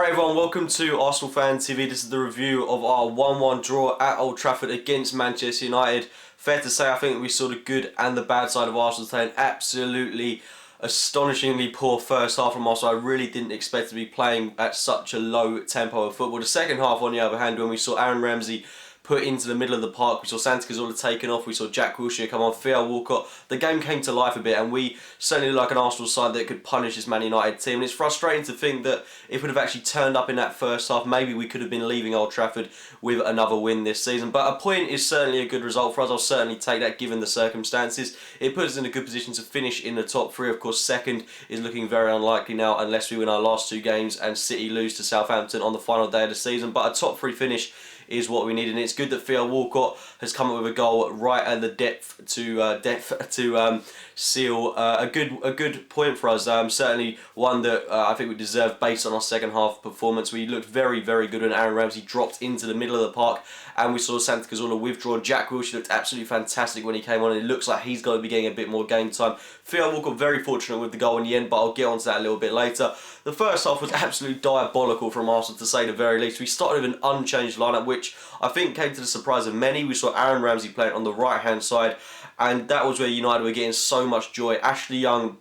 Alright everyone, welcome to Arsenal Fan TV. This is the review of our 1-1 draw at Old Trafford against Manchester United. Fair to say, I think we saw the good and the bad side of Arsenal today. An absolutely astonishingly poor first half from Arsenal. I really didn't expect to be playing at such a low tempo of football. The second half, on the other hand, when we saw Aaron Ramsey put into the middle of the park, we saw Santi Cazorla taken off, we saw Jack Wilshere come on, Theo Walcott, the game came to life a bit, and we certainly look like an Arsenal side that could punish this Man United team. And it's frustrating to think that if we'd have actually turned up in that first half, maybe we could have been leaving Old Trafford with another win this season. But a point is certainly a good result for us. I'll certainly take that given the circumstances. It puts us in a good position to finish in the top three. Of course, second is looking very unlikely now unless we win our last two games and City lose to Southampton on the final day of the season. But a top three finish is what we need, and it's good that Theo Walcott has come up with a goal right at the depth to seal a good point for us. Certainly one that I think we deserve based on our second half performance. We looked very good when Aaron Ramsey dropped into the middle of the park, and we saw Santi Cazorla withdraw. Jack Wilshere looked absolutely fantastic when he came on, and it looks like he's going to be getting a bit more game time. Theo Walcott very fortunate with the goal in the end, but I'll get onto that a little bit later. The first half was absolutely diabolical from Arsenal, to say the very least. We started with an unchanged lineup, which I think came to the surprise of many. We saw Aaron Ramsey playing on the right-hand side, and that was where United were getting so much joy. Ashley Young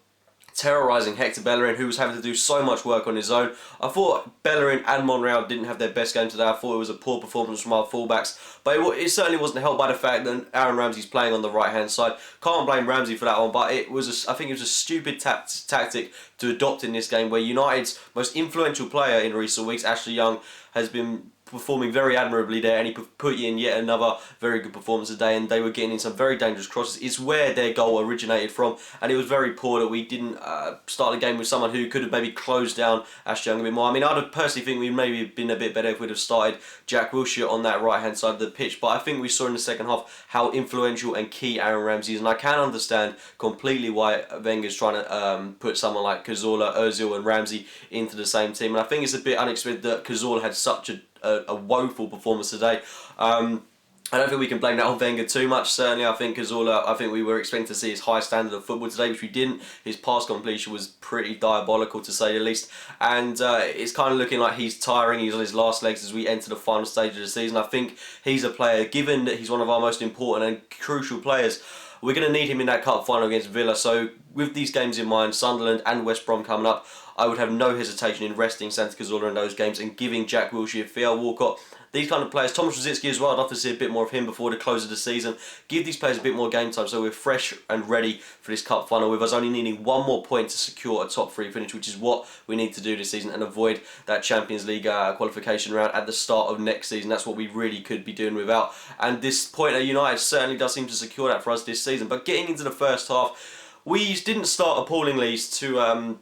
terrorising Hector Bellerin, who was having to do so much work on his own. I thought Bellerin and Monreal didn't have their best game today. I thought it was a poor performance from our fullbacks, but it certainly wasn't helped by the fact that Aaron Ramsey's playing on the right-hand side. Can't blame Ramsey for that one, but I think it was a stupid tactic to adopt in this game, where United's most influential player in recent weeks, Ashley Young, has been performing very admirably there, and he put in yet another very good performance today, and they were getting in some very dangerous crosses. It's where their goal originated from, and it was very poor that we didn't start the game with someone who could have maybe closed down Ashley Young a bit more. I mean, I'd personally think we'd maybe been a bit better if we'd have started Jack Wilshere on that right-hand side of the pitch, but I think we saw in the second half how influential and key Aaron Ramsey is, and I can understand completely why Wenger's trying to put someone like Cazorla, Ozil and Ramsey into the same team, and I think it's a bit unexpected that Cazorla had such a woeful performance today. I don't think we can blame that on Wenger too much. Certainly, I think we were expecting to see his high standard of football today, which we didn't. His pass completion was pretty diabolical, to say the least, and it's kind of looking like he's tiring. He's on his last legs as we enter the final stage of the season. I think he's a player, given that he's one of our most important and crucial players, we're going to need him in that cup final against Villa. So with these games in mind, Sunderland and West Brom coming up, I would have no hesitation in resting Santi Cazorla in those games and giving Jack Wilshere, Theo Walcott, these kind of players, Thomas Rosicky as well, I'd love to see a bit more of him before the close of the season. Give these players a bit more game time so we're fresh and ready for this cup final, with us only needing one more point to secure a top three finish, which is what we need to do this season, and avoid that Champions League qualification round at the start of next season. That's what we really could be doing without, and this point at United certainly does seem to secure that for us this season. But getting into the first half, we didn't start appallingly to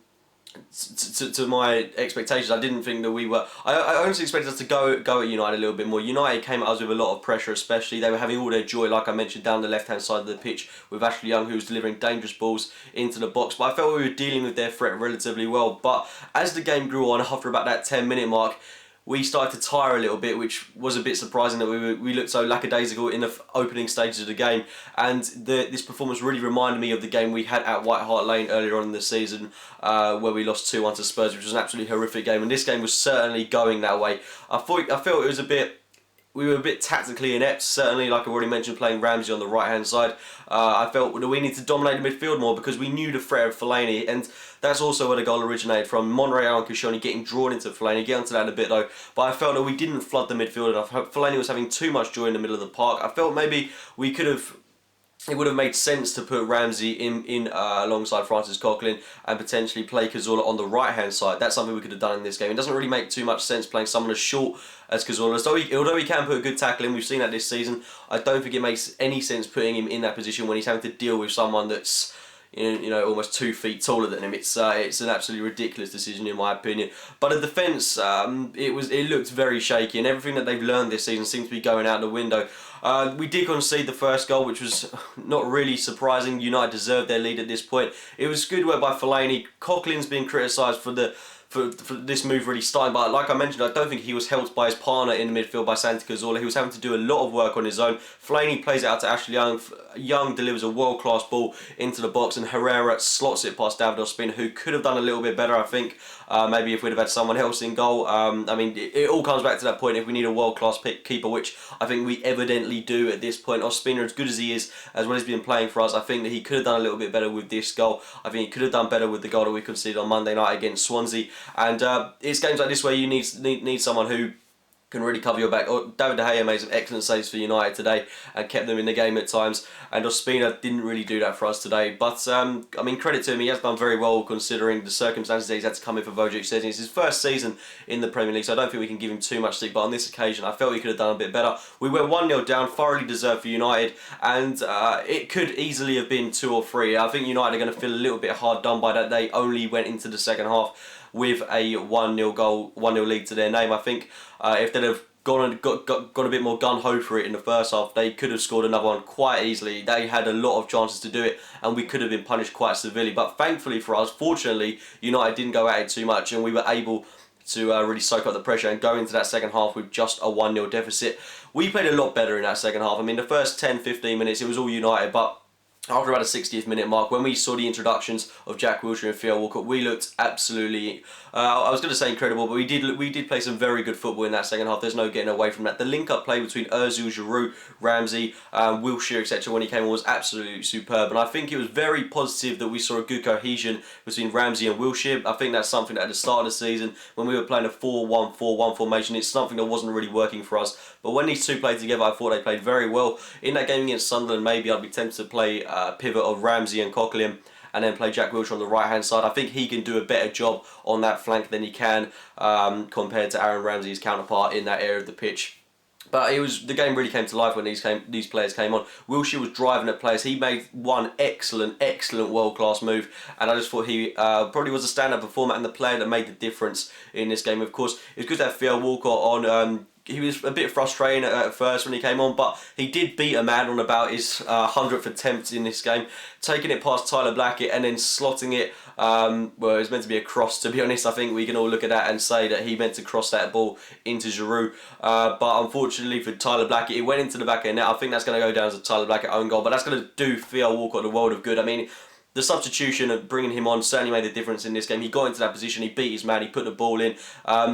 my expectations. I didn't think that we were. I honestly expected us to go at United a little bit more. United came at us with a lot of pressure, especially. They were having all their joy, like I mentioned, down the left-hand side of the pitch with Ashley Young, who was delivering dangerous balls into the box. But I felt we were dealing with their threat relatively well. But as the game grew on, after about that 10-minute mark, we started to tire a little bit, which was a bit surprising that we looked so lackadaisical in the opening stages of the game. And this performance really reminded me of the game we had at White Hart Lane earlier on in the season, where we lost 2-1 to Spurs, which was an absolutely horrific game. And this game was certainly going that way. I felt it was we were a bit tactically inept, certainly, like I already mentioned, playing Ramsey on the right-hand side. I felt that we need to dominate the midfield more because we knew the threat of Fellaini, and that's also where the goal originated from. Monreal and Koscielny getting drawn into Fellaini. Get onto that in a bit though, but I felt that we didn't flood the midfield enough. Fellaini was having too much joy in the middle of the park. I felt maybe we could have. It would have made sense to put Ramsey in alongside Francis Coquelin and potentially play Cazorla on the right-hand side. That's something we could have done in this game. It doesn't really make too much sense playing someone as short as Cazorla. Although he can put a good tackle in, we've seen that this season, I don't think it makes any sense putting him in that position when he's having to deal with someone that's almost 2 feet taller than him. It's an absolutely ridiculous decision in my opinion. But the defence, it looked very shaky, and everything that they've learned this season seems to be going out the window. We did concede the first goal, which was not really surprising. United deserved their lead at this point. It was good work by Fellaini. Coquelin's been criticised for this move really starting, but like I mentioned, I don't think he was helped by his partner in the midfield, by Santi Cazorla. He was having to do a lot of work on his own. Fellaini plays it out to Ashley Young. Young delivers a world-class ball into the box, and Herrera slots it past David Ospina, who could have done a little bit better, I think. maybe if we'd have had someone else in goal. I mean, it all comes back to that point. If we need a world-class keeper, which I think we evidently do at this point, Ospina, as good as he is, as well as being playing for us, I think that he could have done a little bit better with this goal. I think he could have done better with the goal that we conceded on Monday night against Swansea. And it's games like this where you need someone who can really cover your back. David De Gea made some excellent saves for United today and kept them in the game at times, and Ospina didn't really do that for us today. But I mean, credit to him, he has done very well considering the circumstances that he's had to come in for Wojciech Szczesny. It's his first season in the Premier League, so I don't think we can give him too much stick, but on this occasion I felt he could have done a bit better. We were 1-0 down, thoroughly deserved for United, and it could easily have been 2 or 3. I think United are going to feel a little bit hard done by that. They only went into the second half with a 1-0 goal, 1-0 lead to their name. I think if they'd have got a bit more gun-ho for it in the first half, they could have scored another one quite easily. They had a lot of chances to do it, and we could have been punished quite severely. But thankfully for us, fortunately, United didn't go at it too much, and we were able to really soak up the pressure and go into that second half with just a 1-0 deficit. We played a lot better in that second half. I mean, the first 10-15 minutes, it was all United, but after about the 60th minute mark, when we saw the introductions of Jack Wilshere and Theo Walcott, we looked absolutely, I was going to say incredible, but we did play some very good football in that second half. There's no getting away from that. The link-up play between Ozil, Giroud, Ramsey, Wilshere, etc. when he came on was absolutely superb, and I think it was very positive that we saw a good cohesion between Ramsey and Wilshere. I think that's something that at the start of the season, when we were playing a 4-1-4-1 formation, it's something that wasn't really working for us. But when these two played together, I thought they played very well. In that game against Sunderland, maybe I'd be tempted to play pivot of Ramsey and Coquelin and then play Jack Wilshere on the right hand side. I think he can do a better job on that flank than he can compared to Aaron Ramsey's counterpart in that area of the pitch. But the game really came to life when these players came on. Wilshere was driving at players. He made one excellent world-class move, and I just thought he probably was a stand-up performer and the player that made the difference in this game. Of course, it was good to have Theo Walcott on. He was a bit frustrating at first when he came on, but he did beat a man on about his 100th attempt in this game, taking it past Tyler Blackett and then slotting it. Well, it was meant to be a cross, to be honest. I think we can all look at that and say that he meant to cross that ball into Giroud. But unfortunately for Tyler Blackett, it went into the back of the net. I think that's going to go down as a Tyler Blackett own goal, but that's going to do Theo Walcott the world of good. I mean, the substitution of bringing him on certainly made a difference in this game. He got into that position, he beat his man, he put the ball in.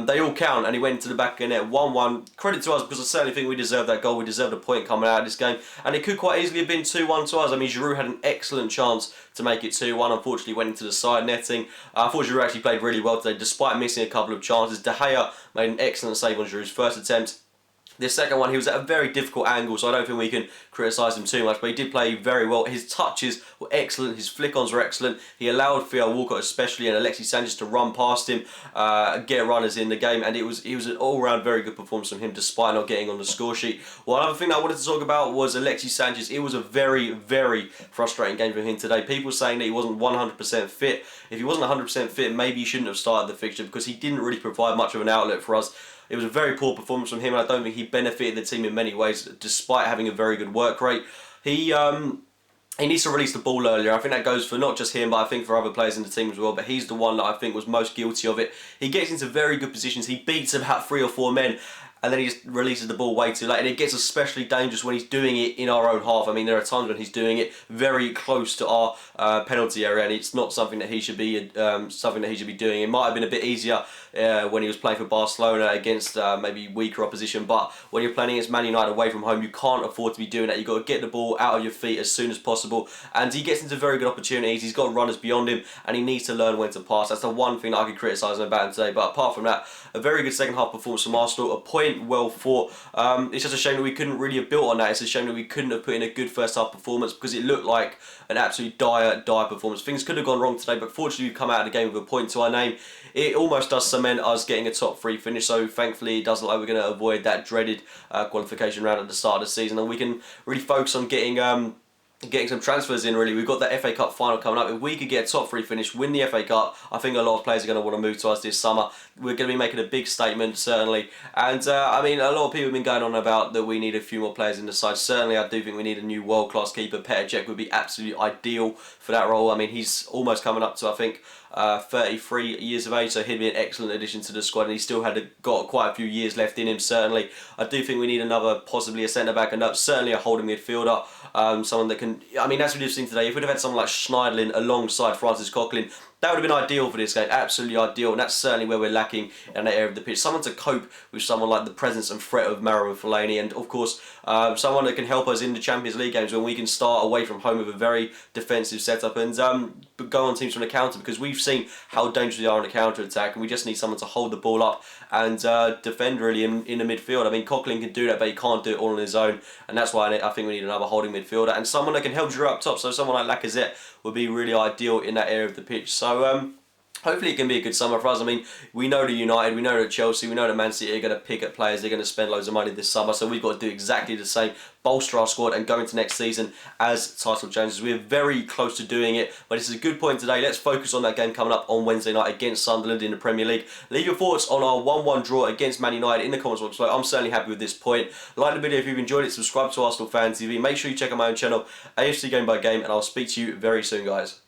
They all count, and he went to the back of the net 1-1. Credit to us, because I certainly think we deserved that goal. We deserved a point coming out of this game, and it could quite easily have been 2-1 to us. I mean, Giroud had an excellent chance to make it 2-1. Unfortunately, went into the side netting. I thought Giroud actually played really well today, despite missing a couple of chances. De Gea made an excellent save on Giroud's first attempt. The second one, he was at a very difficult angle, so I don't think we can criticise him too much, but he did play very well. His touches were excellent, his flick-ons were excellent. He allowed Theo Walcott especially and Alexis Sanchez to run past him, get runners in the game, and it was an all-round very good performance from him despite not getting on the score sheet. One other thing that I wanted to talk about was Alexis Sanchez. It was a very, very frustrating game for him today. People saying that he wasn't 100% fit. If he wasn't 100% fit, maybe he shouldn't have started the fixture because he didn't really provide much of an outlet for us. It was a very poor performance from him, and I don't think he benefited the team in many ways, despite having a very good work rate. He needs to release the ball earlier. I think that goes for not just him, but I think for other players in the team as well. But he's the one that I think was most guilty of it. He gets into very good positions. He beats about 3 or 4 men, and then he just releases the ball way too late. And it gets especially dangerous when he's doing it in our own half. I mean, there are times when he's doing it very close to our penalty area, and it's not something that he should be doing. It might have been a bit easier when he was playing for Barcelona against maybe weaker opposition, but when you're playing against Man United away from home, you can't afford to be doing that. You've got to get the ball out of your feet as soon as possible, and he gets into very good opportunities. He's got runners beyond him, and he needs to learn when to pass. That's the one thing that I could criticise him about him today, but apart from that, a very good second half performance from Arsenal, a point well fought. It's just a shame that we couldn't really have built on that. It's a shame that we couldn't have put in a good first half performance, because it looked like an absolute dire performance. Things could have gone wrong today, but fortunately we've come out of the game with a point to our name. It almost does cement us getting a top 3 finish, so thankfully it does look like we're going to avoid that dreaded qualification round at the start of the season, and we can really focus on getting some transfers in. Really, we've got the FA Cup final coming up. If we could get a top 3 finish, win the FA Cup, I think a lot of players are going to want to move to us this summer. We're going to be making a big statement, certainly. And I mean, a lot of people have been going on about that we need a few more players in the side. Certainly, I do think we need a new world-class keeper. Petr Cech would be absolutely ideal for that role. I mean, he's almost coming up to, I think, 33 years of age, so he'd be an excellent addition to the squad, and he still got quite a few years left in him. Certainly, I do think we need another, possibly a centre back, and certainly a holding midfielder, someone that can. I mean, as we've seen today, if we'd have had someone like Schneiderlin alongside Francis Coquelin, That would have been ideal for this game, absolutely ideal, and that's certainly where we're lacking in that area of the pitch. Someone to cope with someone like the presence and threat of Marouane Fellaini, and of course, someone that can help us in the Champions League games when we can start away from home with a very defensive setup and go on teams from the counter, because we've seen how dangerous they are on the counter attack, and we just need someone to hold the ball up and defend really in the midfield. I mean, Coquelin can do that, but he can't do it all on his own, and that's why I think we need another holding midfielder and someone that can help Giroud up top. So someone like Lacazette would be really ideal in that area of the pitch. So hopefully it can be a good summer for us. I mean, we know that United, we know that Chelsea, we know that Man City are going to pick at players, they're going to spend loads of money this summer, so we've got to do exactly the same, bolster our squad and go into next season as title challengers. We're very close to doing it, but this is a good point today. Let's focus on that game coming up on Wednesday night against Sunderland in the Premier League. Leave your thoughts on our 1-1 draw against Man United in the comments box below. I'm certainly happy with this point. Like the video if you've enjoyed it, subscribe to Arsenal Fan TV. Make sure you check out my own channel, AFC Game by Game, and I'll speak to you very soon, guys.